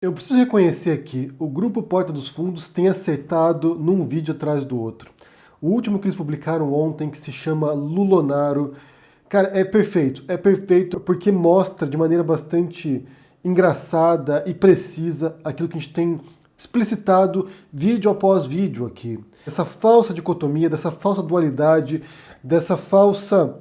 Eu preciso reconhecer aqui, o grupo Porta dos Fundos tem acertado num vídeo atrás do outro. O último que eles publicaram ontem, que se chama Lulonaro, cara, é perfeito porque mostra de maneira bastante engraçada e precisa aquilo que a gente tem explicitado vídeo após vídeo aqui. Essa falsa dicotomia, dessa falsa dualidade, dessa falsa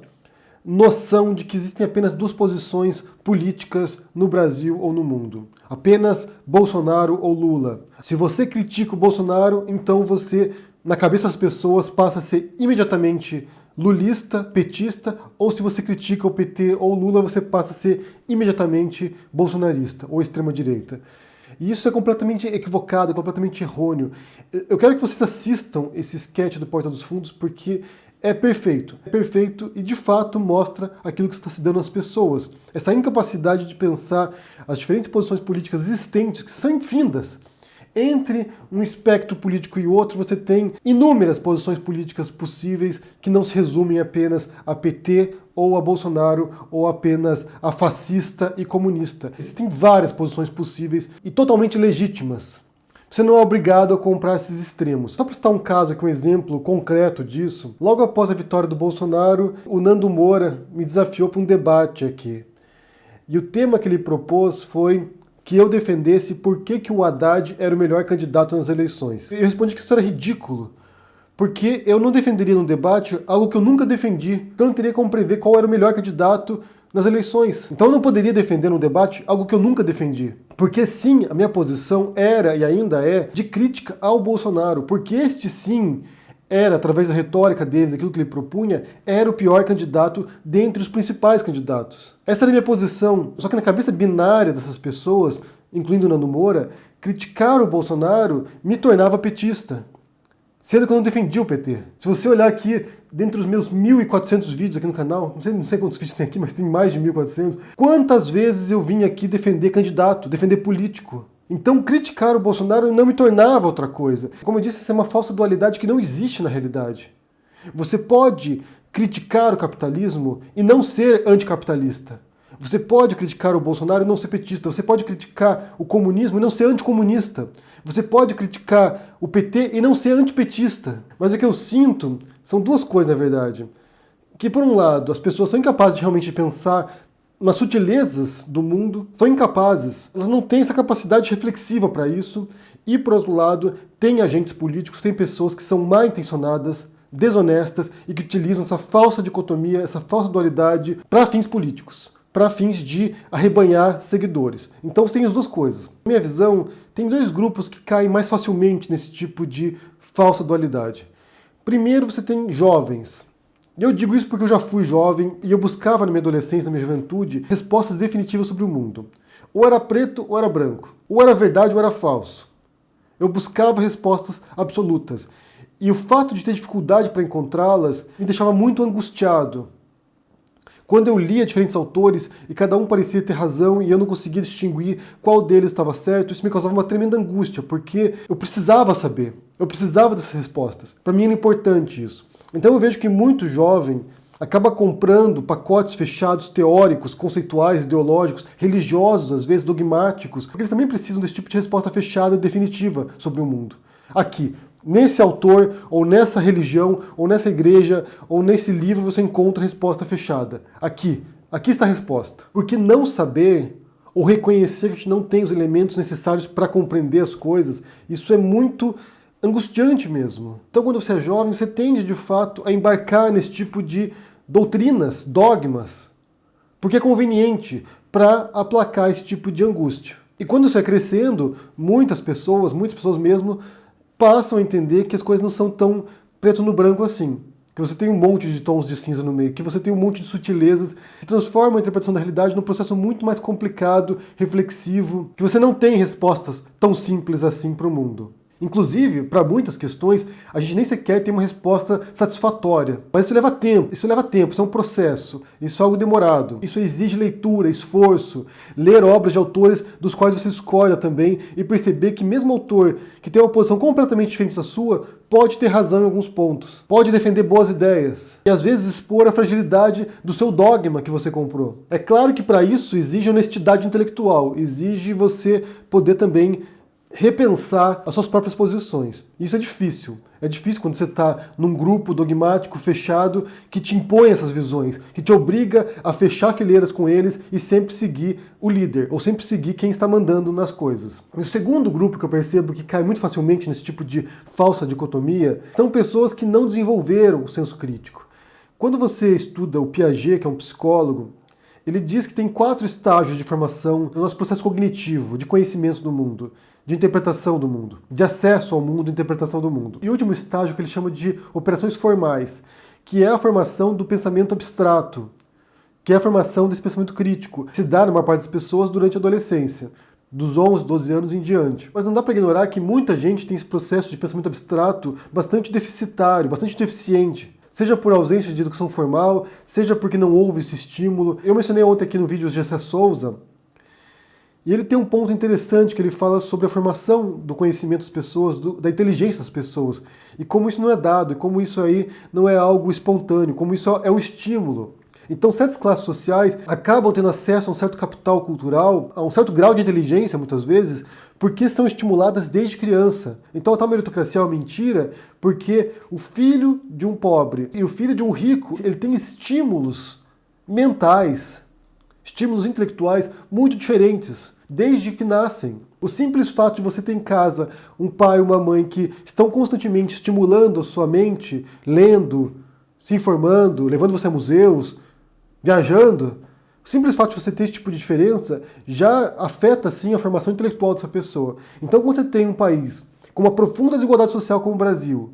noção de que existem apenas duas posições políticas no Brasil ou no mundo. Apenas Bolsonaro ou Lula. Se você critica o Bolsonaro, então você, na cabeça das pessoas, passa a ser imediatamente lulista, petista, ou se você critica o PT ou Lula, você passa a ser imediatamente bolsonarista ou extrema-direita. E isso é completamente equivocado, é completamente errôneo. Eu quero que vocês assistam esse sketch do Porta dos Fundos, porque é perfeito e de fato mostra aquilo que está se dando às pessoas. Essa incapacidade de pensar as diferentes posições políticas existentes, que são infindas. Entre um espectro político e outro, você tem inúmeras posições políticas possíveis que não se resumem apenas a PT ou a Bolsonaro ou apenas a fascista e comunista. Existem várias posições possíveis e totalmente legítimas. Você não é obrigado a comprar esses extremos. Só para citar um caso aqui, um exemplo concreto disso, logo após a vitória do Bolsonaro, o Nando Moura me desafiou para um debate aqui. E o tema que ele propôs foi que eu defendesse por que o Haddad era o melhor candidato nas eleições. Eu respondi que isso era ridículo, porque eu não defenderia num debate algo que eu nunca defendi, eu não teria como prever qual era o melhor candidato nas eleições. Então eu não poderia defender no debate algo que eu nunca defendi. Porque sim, a minha posição era e ainda é de crítica ao Bolsonaro, porque este sim era, através da retórica dele, daquilo que ele propunha, era o pior candidato dentre os principais candidatos. Essa era a minha posição, só que na cabeça binária dessas pessoas, incluindo o Nando Moura, criticar o Bolsonaro me tornava petista. Sendo que eu não defendia o PT. Se você olhar aqui, dentre os meus 1.400 vídeos aqui no canal, não sei quantos vídeos tem aqui, mas tem mais de 1.400, quantas vezes eu vim aqui defender candidato, defender político. Então criticar o Bolsonaro não me tornava outra coisa. Como eu disse, essa é uma falsa dualidade que não existe na realidade. Você pode criticar o capitalismo e não ser anticapitalista. Você pode criticar o Bolsonaro e não ser petista. Você pode criticar o comunismo e não ser anticomunista. Você pode criticar o PT e não ser antipetista. Mas o que eu sinto são duas coisas, na verdade. Que, por um lado, as pessoas são incapazes de realmente pensar nas sutilezas do mundo, são incapazes. Elas não têm essa capacidade reflexiva para isso. E, por outro lado, tem agentes políticos, tem pessoas que são mal intencionadas, desonestas e que utilizam essa falsa dicotomia, essa falsa dualidade para fins políticos, para fins de arrebanhar seguidores. Então você tem as duas coisas. Na minha visão, tem dois grupos que caem mais facilmente nesse tipo de falsa dualidade. Primeiro, você tem jovens. Eu digo isso porque eu já fui jovem e eu buscava na minha adolescência, na minha juventude, respostas definitivas sobre o mundo. Ou era preto ou era branco. Ou era verdade ou era falso. Eu buscava respostas absolutas. E o fato de ter dificuldade para encontrá-las me deixava muito angustiado. Quando eu lia diferentes autores e cada um parecia ter razão e eu não conseguia distinguir qual deles estava certo, isso me causava uma tremenda angústia, porque eu precisava saber, eu precisava dessas respostas. Para mim era importante isso. Então eu vejo que muito jovem acaba comprando pacotes fechados teóricos, conceituais, ideológicos, religiosos, às vezes dogmáticos, porque eles também precisam desse tipo de resposta fechada e definitiva sobre o mundo. Aqui, nesse autor, ou nessa religião, ou nessa igreja, ou nesse livro você encontra a resposta fechada. Aqui está a resposta. Porque não saber, ou reconhecer que a gente não tem os elementos necessários para compreender as coisas, isso é muito angustiante mesmo. Então quando você é jovem, você tende de fato a embarcar nesse tipo de doutrinas, dogmas, porque é conveniente para aplacar esse tipo de angústia. E quando você vai crescendo, muitas pessoas mesmo, passam a entender que as coisas não são tão preto no branco assim. Que você tem um monte de tons de cinza no meio, que você tem um monte de sutilezas que transformam a interpretação da realidade num processo muito mais complicado, reflexivo, que você não tem respostas tão simples assim para o mundo. Inclusive, para muitas questões, a gente nem sequer tem uma resposta satisfatória. Mas isso leva tempo, isso é um processo, isso é algo demorado. Isso exige leitura, esforço, ler obras de autores dos quais você discorda também e perceber que mesmo autor que tem uma posição completamente diferente da sua, pode ter razão em alguns pontos, pode defender boas ideias e às vezes expor a fragilidade do seu dogma que você comprou. É claro que para isso exige honestidade intelectual, exige você poder também repensar as suas próprias posições. Isso é difícil. É difícil quando você está num grupo dogmático fechado que te impõe essas visões, que te obriga a fechar fileiras com eles e sempre seguir o líder, ou sempre seguir quem está mandando nas coisas. E o segundo grupo que eu percebo que cai muito facilmente nesse tipo de falsa dicotomia são pessoas que não desenvolveram o senso crítico. Quando você estuda o Piaget, que é um psicólogo, ele diz que tem 4 estágios de formação no nosso processo cognitivo, de conhecimento do mundo, de interpretação do mundo, de acesso ao mundo, interpretação do mundo. E o último estágio que ele chama de operações formais, que é a formação do pensamento abstrato, que é a formação desse pensamento crítico, que se dá na maior parte das pessoas durante a adolescência, dos 11, 12 anos em diante. Mas não dá para ignorar que muita gente tem esse processo de pensamento abstrato bastante deficitário, bastante deficiente. Seja por ausência de educação formal, seja porque não houve esse estímulo. Eu mencionei ontem aqui no vídeo o Gessé Souza, e ele tem um ponto interessante que ele fala sobre a formação do conhecimento das pessoas, da inteligência das pessoas, e como isso não é dado, e como isso aí não é algo espontâneo, como isso é um estímulo. Então certas classes sociais acabam tendo acesso a um certo capital cultural, a um certo grau de inteligência, muitas vezes, porque são estimuladas desde criança. Então a tal meritocracia é uma mentira, porque o filho de um pobre e o filho de um rico, ele tem estímulos mentais, estímulos intelectuais muito diferentes, desde que nascem. O simples fato de você ter em casa um pai e uma mãe que estão constantemente estimulando a sua mente, lendo, se informando, levando você a museus, viajando, o simples fato de você ter esse tipo de diferença já afeta, sim, a formação intelectual dessa pessoa. Então, quando você tem um país com uma profunda desigualdade social como o Brasil,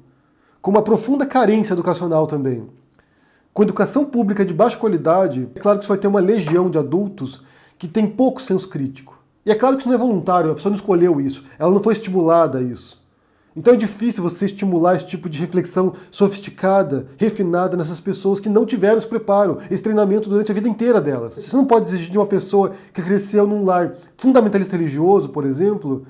com uma profunda carência educacional também, com educação pública de baixa qualidade, é claro que você vai ter uma legião de adultos que tem pouco senso crítico. E é claro que isso não é voluntário, a pessoa não escolheu isso, ela não foi estimulada a isso. Então é difícil você estimular esse tipo de reflexão sofisticada, refinada nessas pessoas que não tiveram esse preparo, esse treinamento durante a vida inteira delas. Você não pode exigir de uma pessoa que cresceu num lar fundamentalista religioso, por exemplo,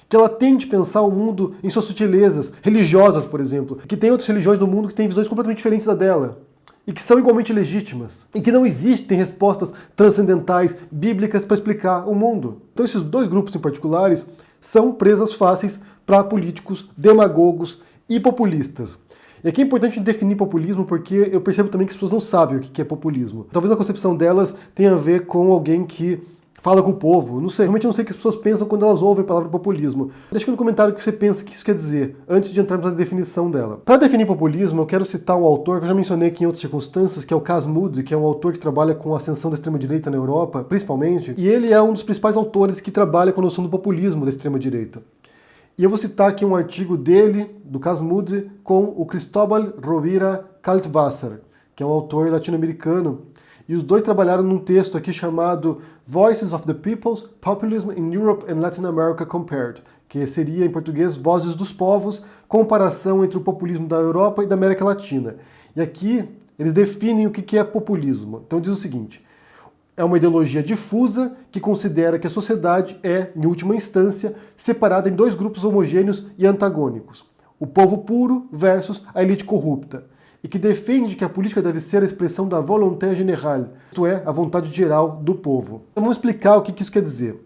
que ela tente pensar o mundo em suas sutilezas, religiosas, por exemplo, que tem outras religiões do mundo que têm visões completamente diferentes da dela, e que são igualmente legítimas, e que não existem respostas transcendentais, bíblicas para explicar o mundo. Então esses dois grupos em particulares são presas fáceis para políticos demagogos e populistas. E aqui é importante definir populismo porque eu percebo também que as pessoas não sabem o que é populismo. Talvez a concepção delas tenha a ver com alguém que fala com o povo. Não sei, realmente não sei o que as pessoas pensam quando elas ouvem a palavra populismo. Deixa aqui no comentário o que você pensa que isso quer dizer, antes de entrarmos na definição dela. Para definir populismo, eu quero citar um autor que eu já mencionei aqui em outras circunstâncias, que é o Cas Mudde, que é um autor que trabalha com a ascensão da extrema-direita na Europa, principalmente, e ele é um dos principais autores que trabalha com a noção do populismo da extrema-direita. E eu vou citar aqui um artigo dele, do Cas Mudde, com o Cristóbal Rovira Kaltwasser, que é um autor latino-americano. E os dois trabalharam num texto aqui chamado Voices of the Peoples, Populism in Europe and Latin America Compared, que seria, em português, Vozes dos Povos, comparação entre o populismo da Europa e da América Latina. E aqui eles definem o que é populismo. Então diz o seguinte: é uma ideologia difusa que considera que a sociedade é, em última instância, separada em dois grupos homogêneos e antagônicos: o povo puro versus a elite corrupta, e que defende que a política deve ser a expressão da volonté générale, isto é, a vontade geral do povo. Então vamos explicar o que isso quer dizer.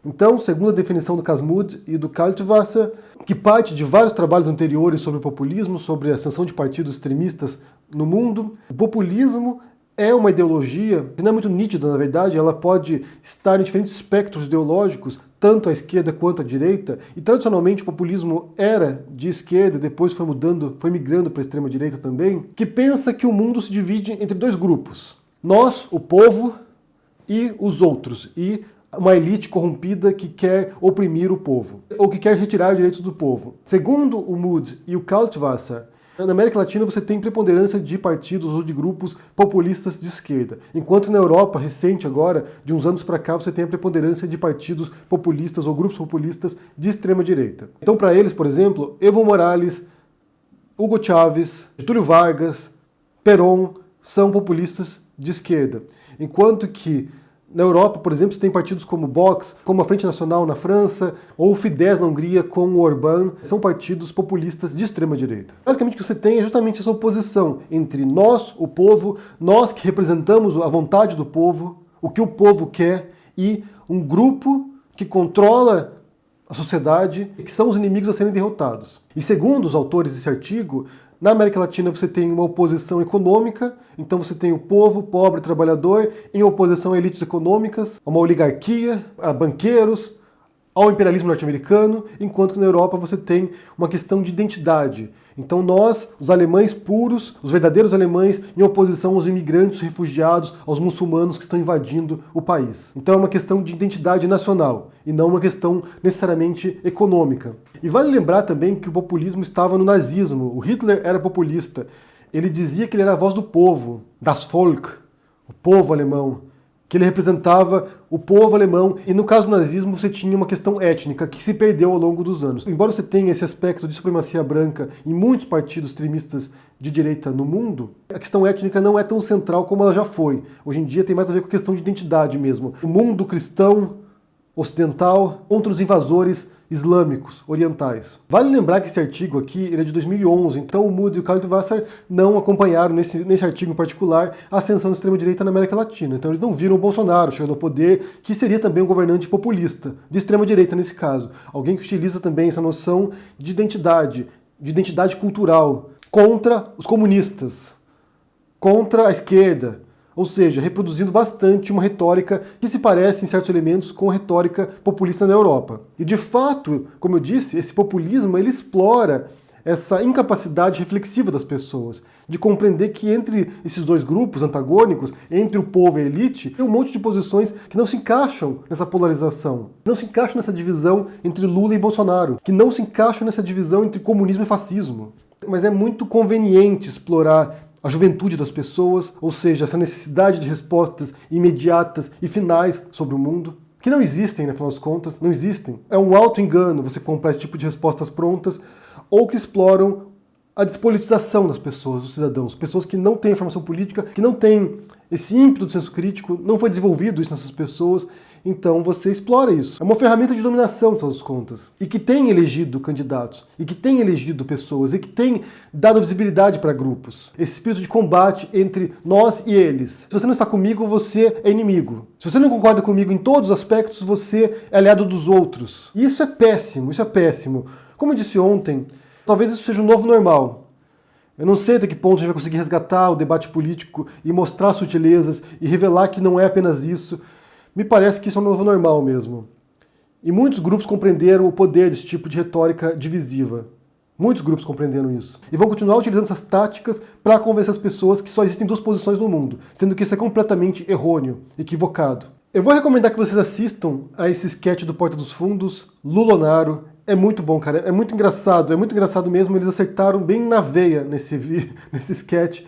Então, segundo a definição do Cas Mudde e do Kaltwasser, que parte de vários trabalhos anteriores sobre o populismo, sobre a ascensão de partidos extremistas no mundo, o populismo é uma ideologia que não é muito nítida, na verdade, ela pode estar em diferentes espectros ideológicos, tanto à esquerda quanto à direita, e tradicionalmente o populismo era de esquerda, depois foi mudando, foi migrando para a extrema-direita também, que pensa que o mundo se divide entre dois grupos: nós, o povo, e os outros, e uma elite corrompida que quer oprimir o povo, ou que quer retirar os direitos do povo. Segundo o Mudde e o Kaltwasser, Na América Latina você tem preponderância de partidos ou de grupos populistas de esquerda, enquanto na Europa, recente agora, de uns anos para cá, você tem a preponderância de partidos populistas ou grupos populistas de extrema direita. Então, para eles, por exemplo, Evo Morales, Hugo Chávez, Getúlio Vargas, Perón são populistas de esquerda, enquanto que na Europa, por exemplo, você tem partidos como Vox, como a Frente Nacional na França, ou o Fidesz na Hungria, com o Orbán, são partidos populistas de extrema-direita. Basicamente o que você tem é justamente essa oposição entre nós, o povo, nós que representamos a vontade do povo, o que o povo quer, e um grupo que controla a sociedade e que são os inimigos a serem derrotados. E segundo os autores desse artigo, na América Latina você tem uma oposição econômica, então você tem o povo, pobre, trabalhador, em oposição a elites econômicas, a uma oligarquia, a banqueiros, ao imperialismo norte-americano, enquanto que na Europa você tem uma questão de identidade. Então nós, os alemães puros, os verdadeiros alemães, em oposição aos imigrantes, refugiados, aos muçulmanos que estão invadindo o país. Então é uma questão de identidade nacional, e não uma questão necessariamente econômica. E vale lembrar também que o populismo estava no nazismo. O Hitler era populista. Ele dizia que ele era a voz do povo, das Volk, o povo alemão, que ele representava o povo alemão, e no caso do nazismo você tinha uma questão étnica que se perdeu ao longo dos anos. Embora você tenha esse aspecto de supremacia branca em muitos partidos extremistas de direita no mundo, a questão étnica não é tão central como ela já foi. Hoje em dia tem mais a ver com a questão de identidade mesmo. O mundo cristão ocidental contra os invasores islâmicos, orientais. Vale lembrar que esse artigo aqui ele é de 2011, então o Moody e o Kaldewasser não acompanharam nesse artigo em particular a ascensão da extrema-direita na América Latina. Então eles não viram o Bolsonaro chegando ao poder, que seria também um governante populista, de extrema-direita nesse caso. Alguém que utiliza também essa noção de identidade cultural, contra os comunistas, contra a esquerda, ou seja, reproduzindo bastante uma retórica que se parece em certos elementos com a retórica populista na Europa. E de fato, como eu disse, esse populismo ele explora essa incapacidade reflexiva das pessoas, de compreender que entre esses dois grupos antagônicos, entre o povo e a elite, tem um monte de posições que não se encaixam nessa polarização, não se encaixam nessa divisão entre Lula e Bolsonaro, que não se encaixam nessa divisão entre comunismo e fascismo. Mas é muito conveniente explorar a juventude das pessoas, ou seja, essa necessidade de respostas imediatas e finais sobre o mundo, que não existem, afinal das contas, não existem. É um auto-engano você comprar esse tipo de respostas prontas, ou que exploram a despolitização das pessoas, dos cidadãos, pessoas que não têm informação política, que não têm esse ímpeto do senso crítico, não foi desenvolvido isso nessas pessoas, então você explora isso. É uma ferramenta de dominação, no final das contas, e que tem elegido candidatos, e que tem elegido pessoas, e que tem dado visibilidade para grupos. Esse espírito de combate entre nós e eles. Se você não está comigo, você é inimigo. Se você não concorda comigo em todos os aspectos, você é aliado dos outros. E isso é péssimo, isso é péssimo. Como eu disse ontem, talvez isso seja o novo normal. Eu não sei até que ponto a gente vai conseguir resgatar o debate político e mostrar sutilezas e revelar que não é apenas isso. Me parece que isso é um novo normal mesmo. E muitos grupos compreenderam o poder desse tipo de retórica divisiva. Muitos grupos compreenderam isso. E vão continuar utilizando essas táticas para convencer as pessoas que só existem duas posições no mundo, sendo que isso é completamente errôneo, equivocado. Eu vou recomendar que vocês assistam a esse sketch do Porta dos Fundos, Lulonaro. É muito bom, cara. É muito engraçado mesmo. Eles acertaram bem na veia nesse sketch.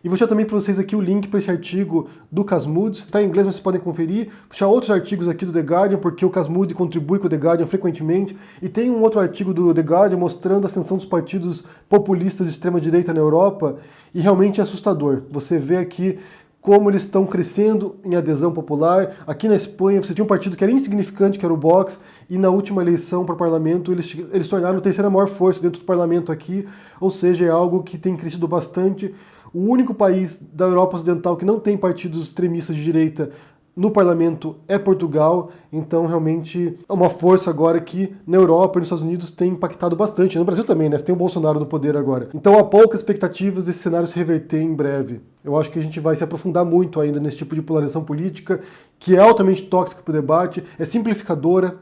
E vou deixar também para vocês aqui o link para esse artigo do Casmud. Está em inglês, mas vocês podem conferir. Vou deixar outros artigos aqui do The Guardian, porque o Casmud contribui com o The Guardian frequentemente. E tem um outro artigo do The Guardian mostrando a ascensão dos partidos populistas de extrema-direita na Europa. E realmente é assustador. Você vê aqui como eles estão crescendo em adesão popular. Aqui na Espanha você tinha um partido que era insignificante, que era o Vox, e na última eleição para o parlamento eles tornaram a terceira maior força dentro do parlamento aqui, ou seja, é algo que tem crescido bastante. O único país da Europa Ocidental que não tem partidos extremistas de direita no parlamento é Portugal, então realmente é uma força agora que na Europa e nos Estados Unidos tem impactado bastante. No Brasil também, né? Você tem o Bolsonaro no poder agora. Então há poucas expectativas desse cenário se reverter em breve. Eu acho que a gente vai se aprofundar muito ainda nesse tipo de polarização política, que é altamente tóxica para o debate, é simplificadora,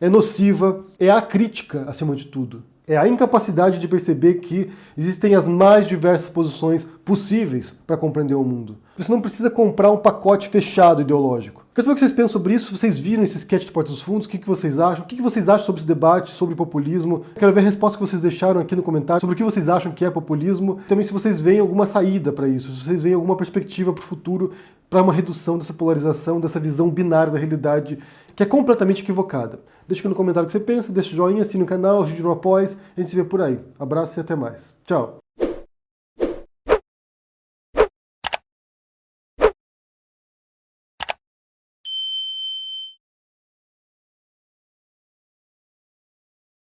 é nociva, é acrítica acima de tudo. É a incapacidade de perceber que existem as mais diversas posições possíveis para compreender o mundo. Você não precisa comprar um pacote fechado ideológico. Quero saber o que vocês pensam sobre isso. Se vocês viram esse sketch do Porta dos Fundos, o que vocês acham? O que vocês acham sobre esse debate, sobre populismo? Quero ver a resposta que vocês deixaram aqui no comentário sobre o que vocês acham que é populismo. Também se vocês veem alguma saída para isso, se vocês veem alguma perspectiva para o futuro, para uma redução dessa polarização, dessa visão binária da realidade, que é completamente equivocada. Deixa aqui no comentário o que você pensa, deixa o joinha, assina o canal, ajude no apoio, a gente se vê por aí. Abraço e até mais. Tchau!